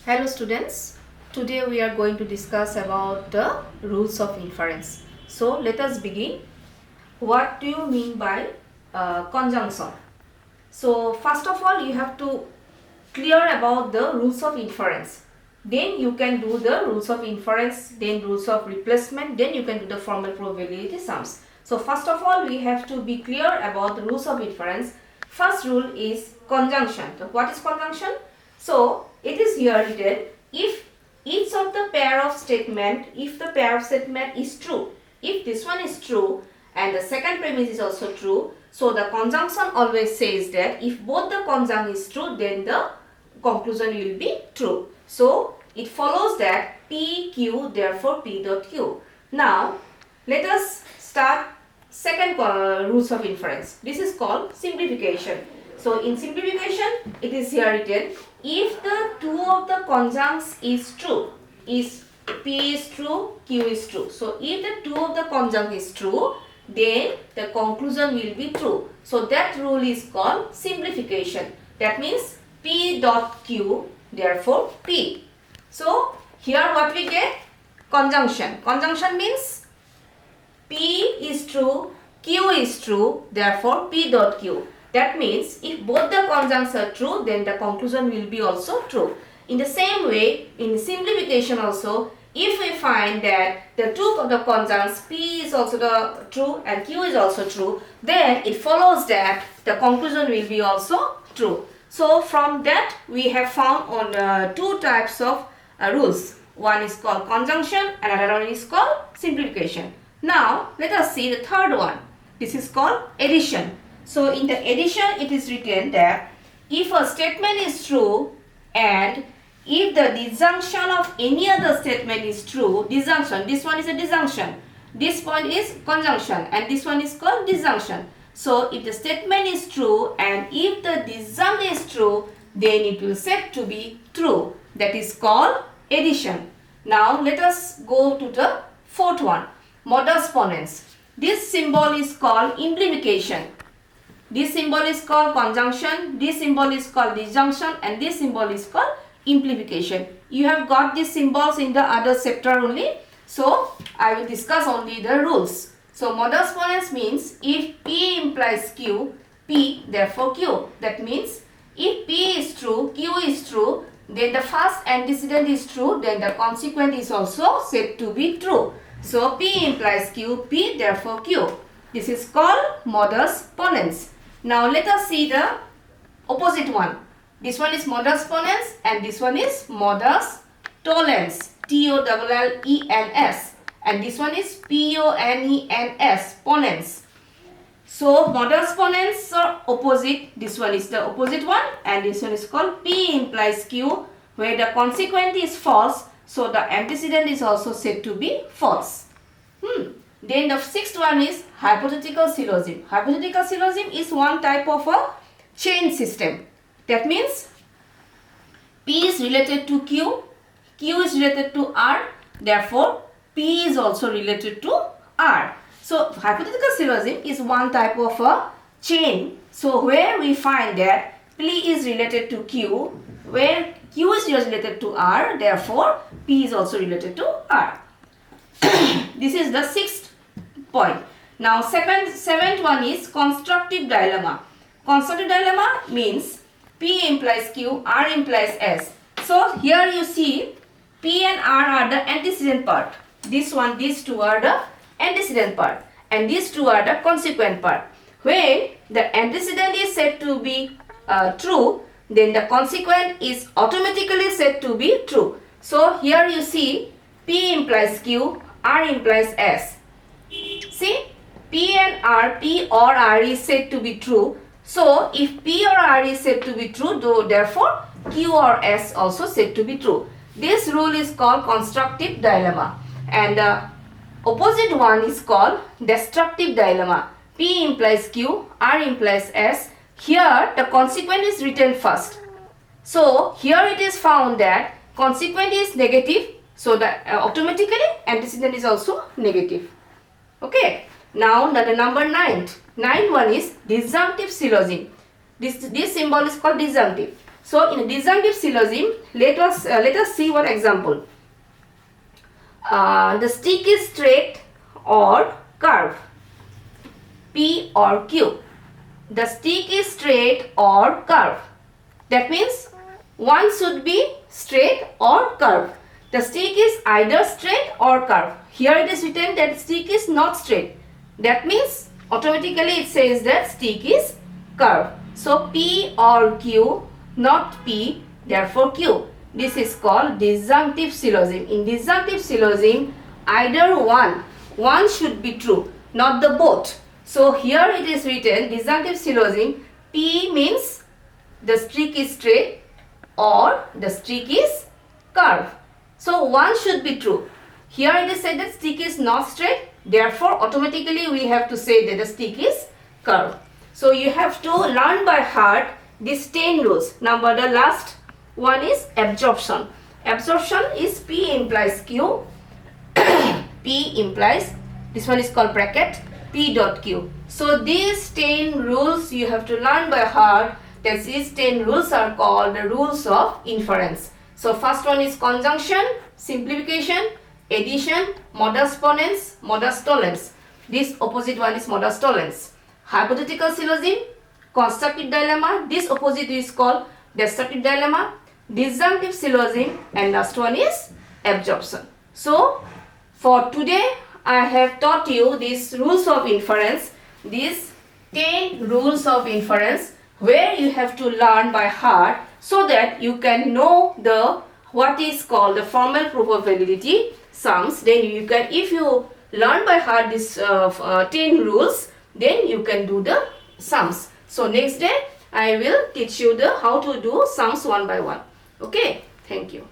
Hello students, today we are going to discuss about the rules of inference. So let us begin. What do you mean by conjunction? So first of all you have to clear about the rules of inference. Then you can do the rules of inference, then rules of replacement, then you can do the formal probability sums. So first of all we have to be clear about the rules of inference. First rule is conjunction. So what is conjunction? So it is here written if each of the pair of statement, if the pair of statement is true, if this one is true and the second premise is also true, so the conjunction always says that if both the conjunct is true, then the conclusion will be true. So it follows that P Q, therefore P dot Q. Now let us start second rules of inference. This is called simplification. So in simplification it is here written if the two of the conjuncts is true, is P is true, Q is true. So if the two of the conjunct is true, then the conclusion will be true. So that rule is called simplification. That means P dot Q, therefore P. So here what we get? Conjunction. Conjunction means P is true, Q is true, therefore P dot Q. That means if both the conjuncts are true, then the conclusion will be also true. In the same way, in simplification also, if we find that the two of the conjuncts P is also the true and Q is also true, then it follows that the conclusion will be also true. So from that we have found on two types of rules. One is called conjunction and another one is called simplification. Now let us see the third one. This is called addition. So in the addition it is written that if a statement is true and if the disjunction of any other statement is true, disjunction, this one is a disjunction, this one is conjunction and this one is called disjunction. So if the statement is true and if the disjunct is true, then it will said to be true. That is called addition. Now let us go to the fourth one, modus ponens. This symbol is called implication. This symbol is called conjunction, this symbol is called disjunction and this symbol is called implication. You have got these symbols in the other chapter only. So I will discuss only the rules. So modus ponens means if P implies Q, P therefore Q. That means if P is true, Q is true, then the first antecedent is true, then the consequent is also said to be true. So P implies Q, P therefore Q. This is called modus ponens. Now let us see the opposite one. This one is modus ponens and this one is modus tollens, T-O-L-L-E-N-S, and this one is P-O-N-E-N-S, ponens. So modus ponens are opposite. This one is the opposite one and this one is called P implies Q, where the consequent is false, so the antecedent is also said to be false. Then the sixth one is hypothetical syllogism. Hypothetical syllogism is one type of a chain system. That means P is related to Q, Q is related to R, therefore P is also related to R. So hypothetical syllogism is one type of a chain. So where we find that P is related to Q, where Q is related to R, therefore P is also related to R. This is the sixth point. Now seventh one is constructive dilemma. Constructive dilemma means P implies Q, R implies S. So here you see P and R are the antecedent part. This one, these two are the antecedent part and these two are the consequent part. When the antecedent is said to be true, then the consequent is automatically said to be true. So here you see P implies Q, R implies S. See, P and R, P or R is said to be true. So if P or R is said to be true, therefore Q or S also said to be true. This rule is called constructive dilemma and the opposite one is called destructive dilemma. P implies Q, R implies S. Here the consequent is written first. So here it is found that consequent is negative, so the automatically antecedent is also negative. Okay. Now the number 9. Ninth one is disjunctive syllogism. This symbol is called disjunctive. So in a disjunctive syllogism, let us see one example. The stick is straight or curved. P or Q. The stick is straight or curved. That means one should be straight or curved. The stick is either straight or curved. Here it is written that stick is not straight. That means automatically it says that stick is curved. So P or Q, not P, therefore Q. This is called disjunctive syllogism. In disjunctive syllogism, either one should be true, not the both. So here it is written disjunctive syllogism, P means the stick is straight or the stick is curved. So one should be true. Here it is said that stick is not straight, therefore automatically we have to say that the stick is curved. So you have to learn by heart these 10 rules. Number the last one is absorption. Absorption is P implies Q. P implies, this one is called bracket, P dot Q. So these 10 rules you have to learn by heart. That these 10 rules are called the rules of inference. So first one is conjunction, simplification, addition, modus ponens, modus tollens. This opposite one is modus tollens. Hypothetical syllogism, constructive dilemma. This opposite is called destructive dilemma. Disjunctive syllogism, and last one is absorption. So for today I have taught you these rules of inference, these 10 rules of inference, where you have to learn by heart so that you can know the what is called the formal proof of validity sums. Then you can, if you learn by heart these 10 rules, then you can do the sums. So next day I will teach you the how to do sums one by one. Okay, thank you.